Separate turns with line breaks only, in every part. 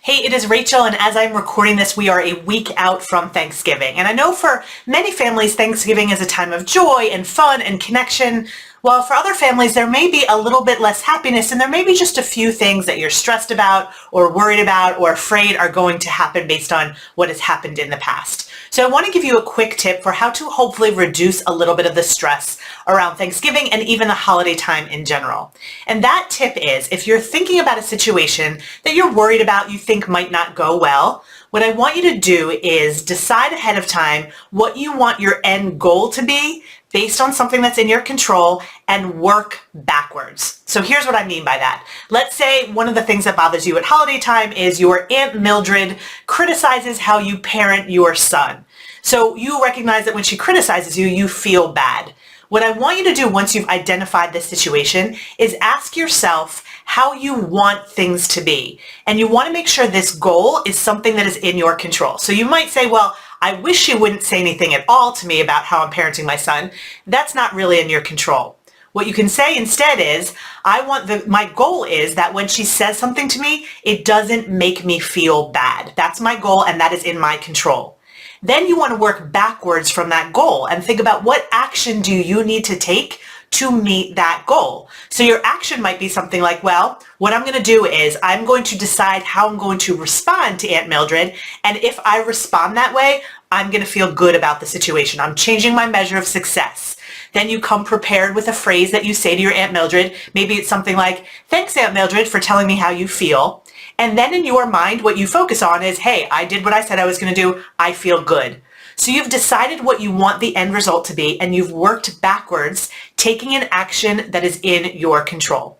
Hey, it is Rachel, and as I'm recording this, we are a week out from Thanksgiving. And I know for many families, Thanksgiving is a time of joy and fun and connection, while for other families, there may be a little bit less happiness, and there may be just a few things that you're stressed about or worried about or afraid are going to happen based on what has happened in the past. So I want to give you a quick tip for how to hopefully reduce a little bit of the stress around Thanksgiving and even the holiday time in general. And that tip is, if you're thinking about a situation that you're worried about, you think might not go well, what I want you to do is decide ahead of time what you want your end goal to be based on something that's in your control and work backwards. So here's what I mean by that. Let's say one of the things that bothers you at holiday time is your Aunt Mildred criticizes how you parent your son. So you recognize that when she criticizes you, you feel bad. What I want you to do once you've identified this situation is ask yourself how you want things to be. And you want to make sure this goal is something that is in your control. So you might say, well, I wish she wouldn't say anything at all to me about how I'm parenting my son. That's not really in your control. What you can say instead is, my goal is that when she says something to me, it doesn't make me feel bad. That's my goal, and that is in my control. Then you want to work backwards from that goal and think about what action do you need to take to meet that goal. So your action might be something like, well, what I'm going to do is I'm going to decide how I'm going to respond to Aunt Mildred, and if I respond that way, I'm going to feel good about the situation. I'm changing my measure of success. Then you come prepared with a phrase that you say to your Aunt Mildred. Maybe it's something like, thanks, Aunt Mildred, for telling me how you feel. And then in your mind, what you focus on is, hey, I did what I said I was going to do. I feel good. So you've decided what you want the end result to be, and you've worked backwards, taking an action that is in your control.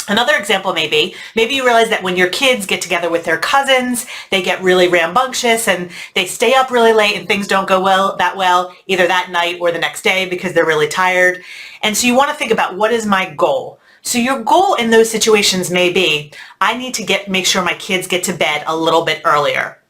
Another example maybe you realize that when your kids get together with their cousins, they get really rambunctious and they stay up really late and things don't go that well, either that night or the next day because they're really tired. And so you want to think about, what is my goal? So your goal in those situations may be, I need to make sure my kids get to bed a little bit earlier.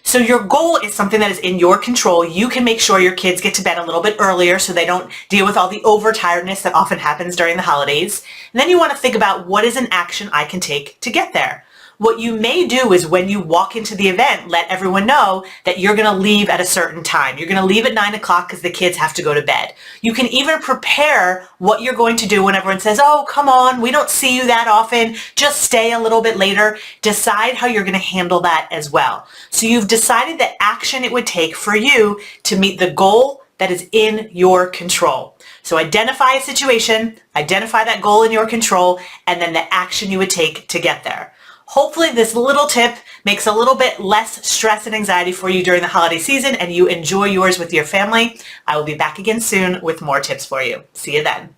So your goal is something that is in your control. You can make sure your kids get to bed a little bit earlier so they don't deal with all the overtiredness that often happens during the holidays. And then you want to think about, what is an action I can take to get there? What you may do is, when you walk into the event, let everyone know that you're going to leave at a certain time. You're going to leave at 9 o'clock because the kids have to go to bed. You can even prepare what you're going to do when everyone says, oh, come on, we don't see you that often. Just stay a little bit later. Decide how you're going to handle that as well. So you've decided the action it would take for you to meet the goal that is in your control. So identify a situation, identify that goal in your control, and then the action you would take to get there. Hopefully this little tip makes a little bit less stress and anxiety for you during the holiday season, and you enjoy yours with your family. I will be back again soon with more tips for you. See you then.